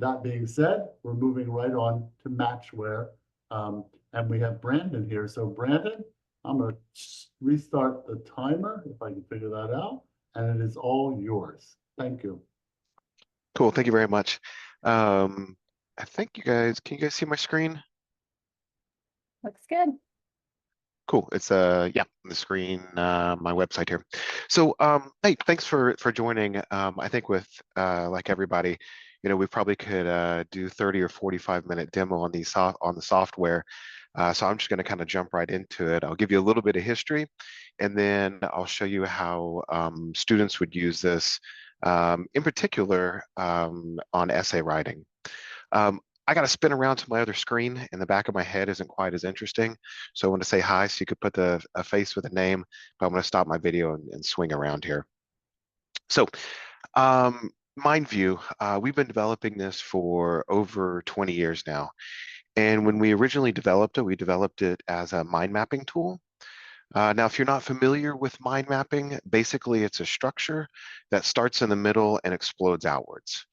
That being said, we're moving right on to MatchWare. And we have Brandon here. So Brandon, I'm going to restart the timer if I can figure that out. And it is all yours. Thank you. Cool, thank you very much. I think can you guys see my screen? Looks good. Cool. It's yeah, the screen, my website here. So hey, thanks for joining. I think with like everybody, we probably could do 30 or 45-minute demo on the software. So I'm just going to kind of jump right into it. I'll give you a little bit of history, and then I'll show you how students would use this, in particular on essay writing. I got to spin around to my other screen, and the back of my head isn't quite as interesting. So I want to say hi, so you could put a face with a name, but I'm going to stop my video and swing around here. So MindView, we've been developing this for over 20 years now. And when we originally developed it, we developed it as a mind mapping tool. Now, if you're not familiar with mind mapping, basically it's a structure that starts in the middle and explodes outwards.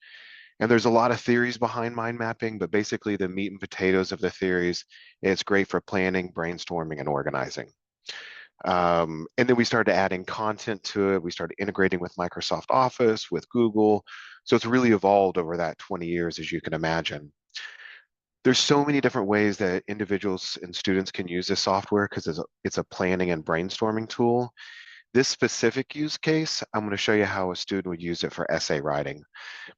And there's a lot of theories behind mind mapping, but basically the meat and potatoes of the theories, it's great for planning, brainstorming, and organizing. And then we started adding content to it. We started integrating with Microsoft Office, with Google. So it's really evolved over that 20 years, as you can imagine. There's so many different ways that individuals and students can use this software because it's a planning and brainstorming tool. This specific use case, I'm going to show you how a student would use it for essay writing,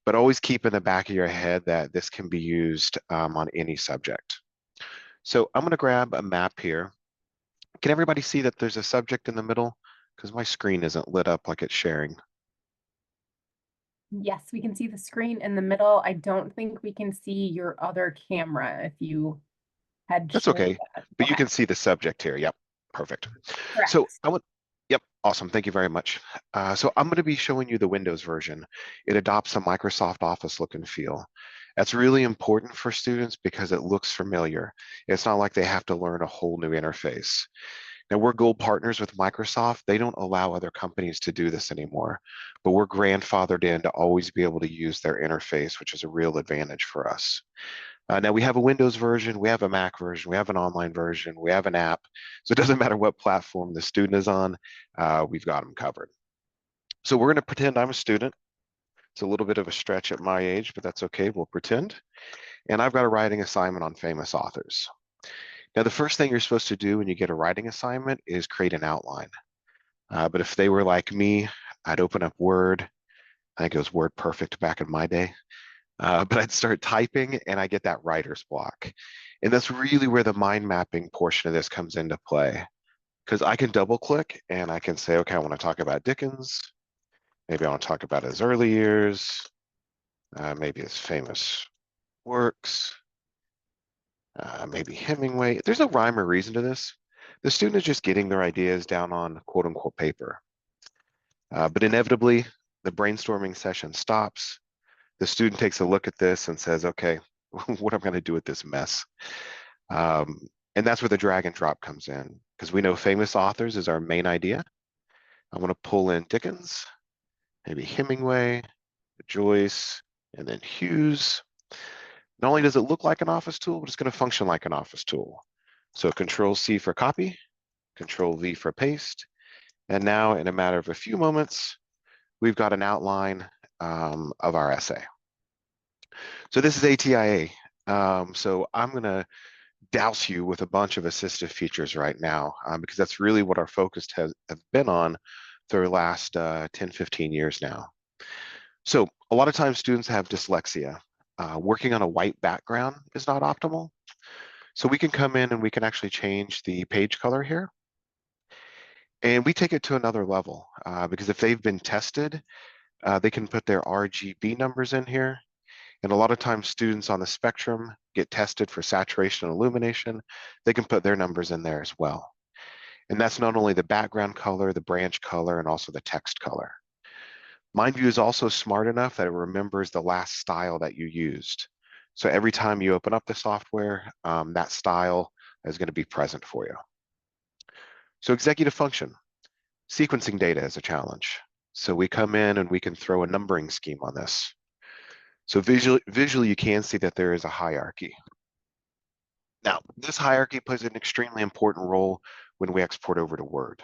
but always keep in the back of your head that this can be used on any subject. So I'm going to grab a map here. Can everybody see that there's a subject in the middle? Because my screen isn't lit up like it's sharing. Yes, we can see the screen in the middle. I don't think we can see your other camera if you had That's shared okay, that. but Okay. you can see the subject here. Yep, perfect. Correct. So yep, awesome. Thank you very much. So I'm going to be showing you the Windows version. It adopts a Microsoft Office look and feel. That's really important for students because it looks familiar. It's not like they have to learn a whole new interface. Now, we're gold partners with Microsoft. They don't allow other companies to do this anymore, but we're grandfathered in to always be able to use their interface, which is a real advantage for us. Now we have a Windows version, we have a Mac version, we have an online version, we have an app. So it doesn't matter what platform the student is on, we've got them covered. So we're going to pretend I'm a student. It's a little bit of a stretch at my age, but that's okay, we'll pretend. And I've got a writing assignment on famous authors. Now, the first thing you're supposed to do when you get a writing assignment is create an outline. But if they were like me, I'd open up Word. I think it was Word Perfect back in my day. But I'd start typing and I get that writer's block. And that's really where the mind mapping portion of this comes into play. Because I can double click and I can say, okay, I want to talk about Dickens. Maybe I want to talk about his early years, maybe his famous works, maybe Hemingway. There's no rhyme or reason to this. The student is just getting their ideas down on quote unquote paper. But inevitably, the brainstorming session stops. The student takes a look at this and says, okay, what am I going to do with this mess? And that's where the drag and drop comes in, because we know famous authors is our main idea. I want to pull in Dickens, maybe Hemingway, Joyce, and then Hughes. Not only does it look like an office tool, but it's going to function like an office tool. So Control C for copy, Control V for paste. And now in a matter of a few moments, we've got an outline of our essay. So this is ATIA. So I'm going to douse you with a bunch of assistive features right now because that's really what our focus has been on for the last 10, 15 years now. So a lot of times students have dyslexia. Working on a white background is not optimal. So we can come in and we can actually change the page color here. And we take it to another level because if they've been tested, they can put their RGB numbers in here. And a lot of times students on the spectrum get tested for saturation and illumination. They can put their numbers in there as well. And that's not only the background color, the branch color, and also the text color. MindView is also smart enough that it remembers the last style that you used. So every time you open up the software, that style is going to be present for you. So executive function, sequencing data is a challenge. So we come in and we can throw a numbering scheme on this. So visually, you can see that there is a hierarchy. Now, this hierarchy plays an extremely important role when we export over to Word.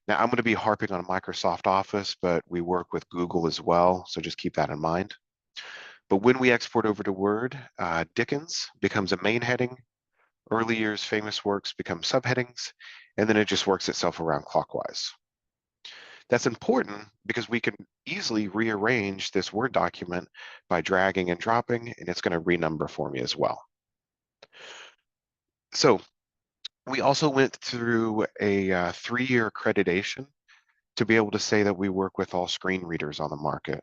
Now, I'm going to be harping on Microsoft Office, but we work with Google as well, so just keep that in mind. But when we export over to Word, Dickens becomes a main heading, early years famous works become subheadings, and then it just works itself around clockwise. That's important because we can easily rearrange this Word document by dragging and dropping, and it's going to renumber for me as well. So we also went through a 3-year accreditation to be able to say that we work with all screen readers on the market.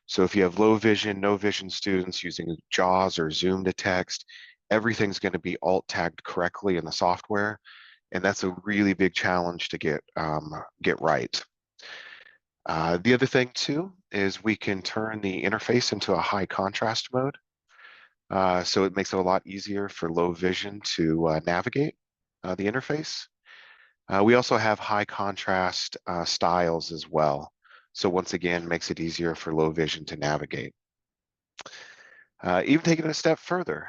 So if you have low vision, no vision students using JAWS or Zoom to text, everything's going to be alt tagged correctly in the software. And that's a really big challenge to get right. The other thing too is we can turn the interface into a high contrast mode. So it makes it a lot easier for low vision to navigate the interface. We also have high contrast styles as well. So once again, makes it easier for low vision to navigate. Even taking it a step further,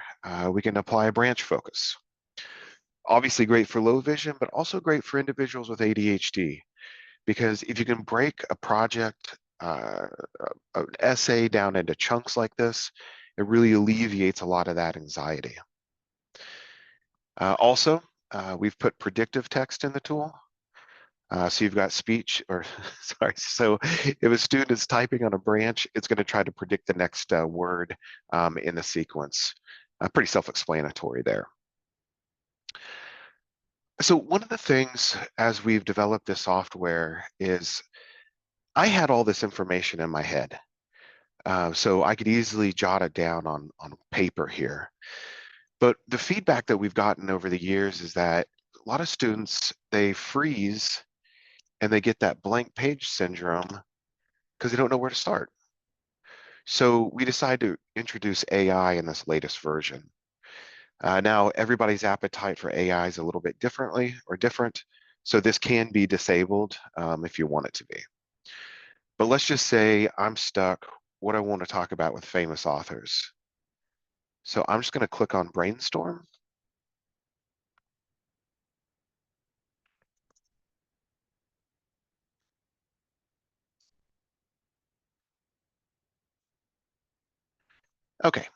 we can apply a branch focus. Obviously great for low vision, but also great for individuals with ADHD. Because if you can break a project, an essay down into chunks like this, it really alleviates a lot of that anxiety. Also, we've put predictive text in the tool. So you've got speech, or sorry, so if a student is typing on a branch, it's going to try to predict the next word in the sequence. Pretty self-explanatory there. So one of the things as we've developed this software is I had all this information in my head. So I could easily jot it down on paper here. But the feedback that we've gotten over the years is that a lot of students, they freeze and they get that blank page syndrome because they don't know where to start. So we decided to introduce AI in this latest version. Now, everybody's appetite for AI is a little bit different. So this can be disabled if you want it to be. But let's just say I'm stuck. What I want to talk about with famous authors. So I'm just going to click on brainstorm. Okay,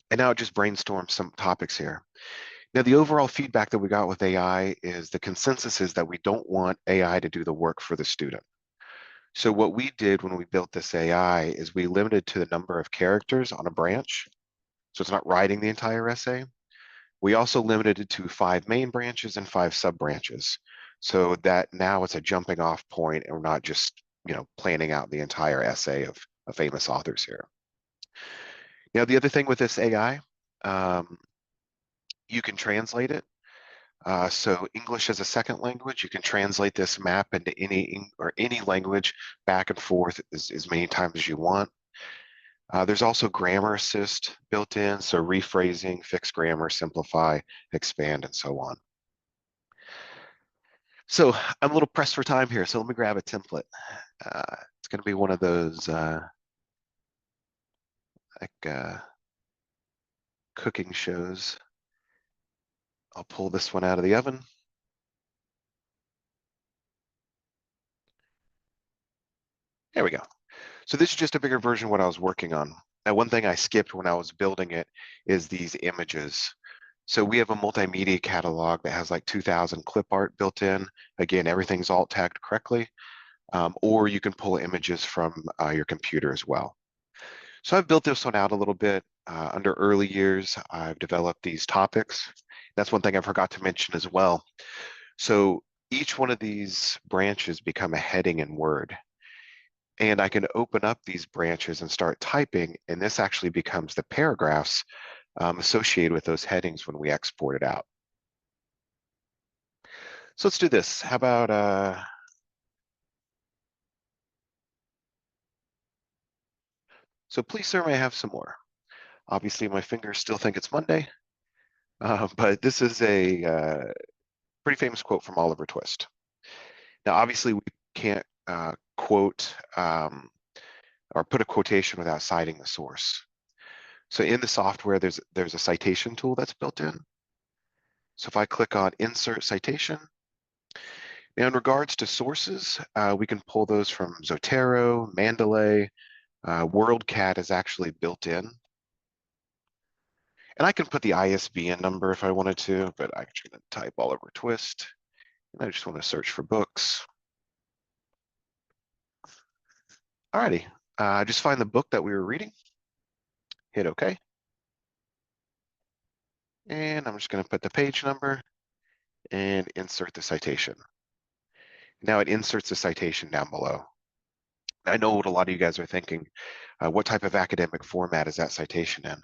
and now it just brainstorms some topics here. Now, the overall feedback that we got with AI is the consensus is that we don't want AI to do the work for the student. So what we did when we built this AI is we limited to the number of characters on a branch. So it's not writing the entire essay. We also limited it to 5 main branches and 5 sub branches. So that now it's a jumping off point and we're not just, planning out the entire essay of famous authors here. Now, the other thing with this AI, you can translate it. So English as a second language, you can translate this map into any language back and forth as many times as you want. There's also grammar assist built in, so rephrasing, fix grammar, simplify, expand, and so on. So I'm a little pressed for time here, so let me grab a template. It's going to be one of those cooking shows. I'll pull this one out of the oven. There we go. So this is just a bigger version of what I was working on. Now, one thing I skipped when I was building it is these images. So we have a multimedia catalog that has like 2,000 clip art built in. Again, everything's alt tagged correctly. Or you can pull images from your computer as well. So I've built this one out a little bit. Under early years, I've developed these topics. That's one thing I forgot to mention as well. So each one of these branches become a heading in Word. And I can open up these branches and start typing, and this actually becomes the paragraphs associated with those headings when we export it out. So let's do this. How about, so please, sir, may I have some more? Obviously, my fingers still think it's Monday, but this is a pretty famous quote from Oliver Twist. Now, obviously, we can't quote or put a quotation without citing the source. So in the software, there's a citation tool that's built in. So if I click on Insert Citation, now in regards to sources, we can pull those from Zotero, Mendeley, WorldCat is actually built in. And I can put the ISBN number if I wanted to, but I'm actually going to type Oliver Twist. And I just want to search for books. Alrighty, just find the book that we were reading. Hit OK. And I'm just going to put the page number and insert the citation. Now it inserts the citation down below. I know what a lot of you guys are thinking. What type of academic format is that citation in?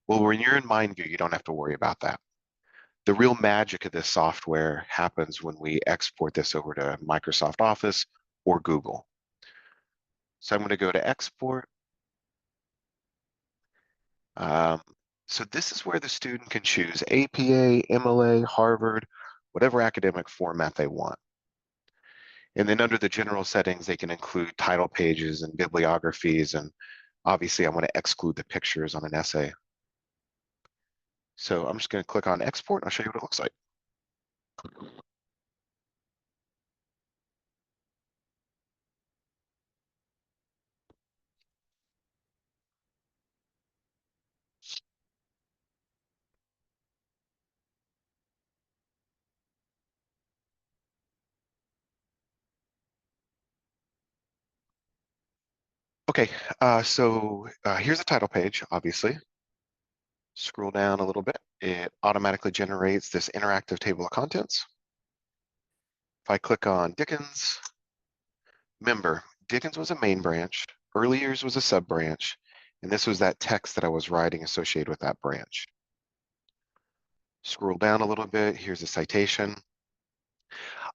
Well, when you're in MindView, you don't have to worry about that. The real magic of this software happens when we export this over to Microsoft Office or Google. So I'm going to go to Export. So this is where the student can choose APA, MLA, Harvard, whatever academic format they want. And then under the general settings, they can include title pages and bibliographies. And obviously, I want to exclude the pictures on an essay. So I'm just going to click on Export. I'll show you what it looks like. Okay, so here's the title page, obviously. Scroll down a little bit. It automatically generates this interactive table of contents. If I click on Dickens, remember, Dickens was a main branch, early years was a sub-branch, and this was that text that I was writing associated with that branch. Scroll down a little bit, here's a citation.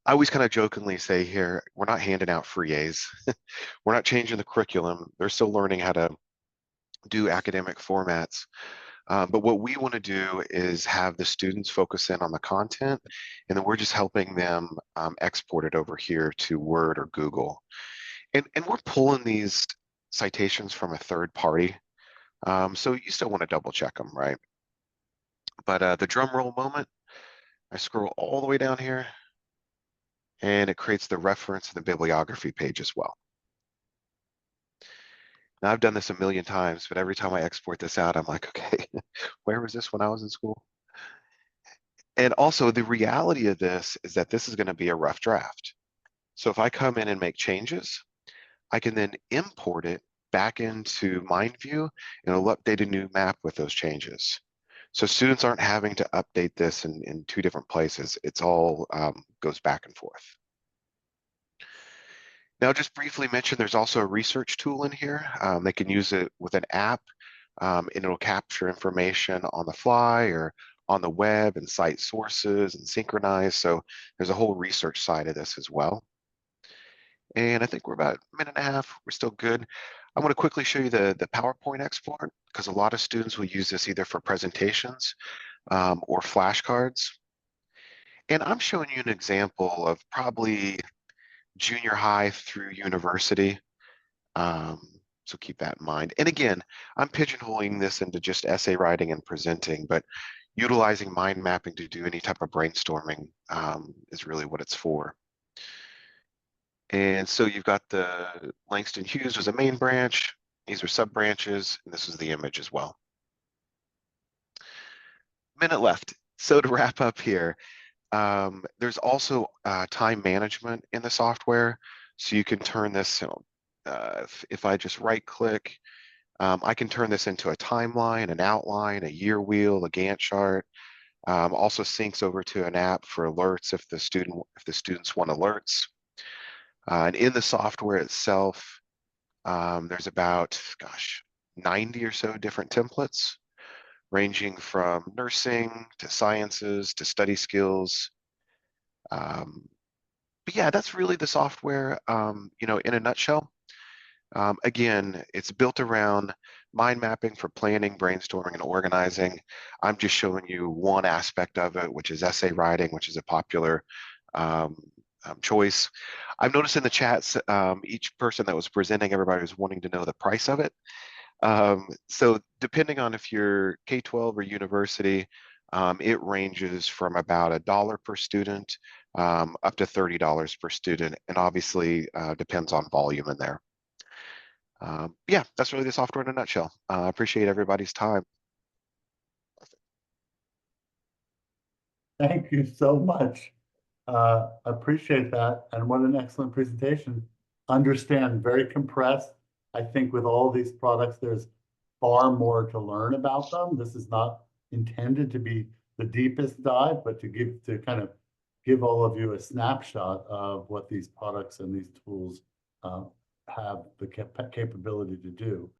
I always kind of jokingly say here, we're not handing out free A's. We're not changing the curriculum. They're still learning how to do academic formats. But what we want to do is have the students focus in on the content, and then we're just helping them export it over here to Word or Google. And we're pulling these citations from a third party. So you still want to double check them, right? But the drum roll moment, I scroll all the way down here, and it creates the reference and the bibliography page as well. Now I've done this a million times, but every time I export this out, I'm like, okay, where was this when I was in school? And also the reality of this is that this is going to be a rough draft. So if I come in and make changes, I can then import it back into MindView and it'll update a new map with those changes. So students aren't having to update this in two different places. It's all goes back and forth. Now, just briefly mention, there's also a research tool in here. They can use it with an app, and it'll capture information on the fly or on the web and cite sources and synchronize. So there's a whole research side of this as well. And I think we're about a minute and a half. We're still good. I want to quickly show you the PowerPoint export because a lot of students will use this either for presentations or flashcards. And I'm showing you an example of probably junior high through university. So keep that in mind. And again, I'm pigeonholing this into just essay writing and presenting, but utilizing mind mapping to do any type of brainstorming is really what it's for. And so you've got the Langston Hughes was a main branch. These are sub branches, and this is the image as well. Minute left. So to wrap up here, there's also time management in the software. So you can turn this, if I just right click, I can turn this into a timeline, an outline, a year wheel, a Gantt chart. Also syncs over to an app for alerts if the students want alerts. And in the software itself, there's about, 90 or so different templates, ranging from nursing to sciences to study skills. But yeah, that's really the software, in a nutshell. Again, it's built around mind mapping for planning, brainstorming, and organizing. I'm just showing you one aspect of it, which is essay writing, which is a popular choice. I've noticed in the chats, each person that was presenting, everybody was wanting to know the price of it. So depending on if you're K-12 or university, it ranges from about $1 per student up to $30 per student, and obviously depends on volume in there. Yeah, that's really the software in a nutshell. Appreciate everybody's time. Thank you so much. Appreciate that. And what an excellent presentation. Understand, very compressed. I think with all these products, there's far more to learn about them. This is not intended to be the deepest dive, but to kind of give all of you a snapshot of what these products and these tools have the capability to do.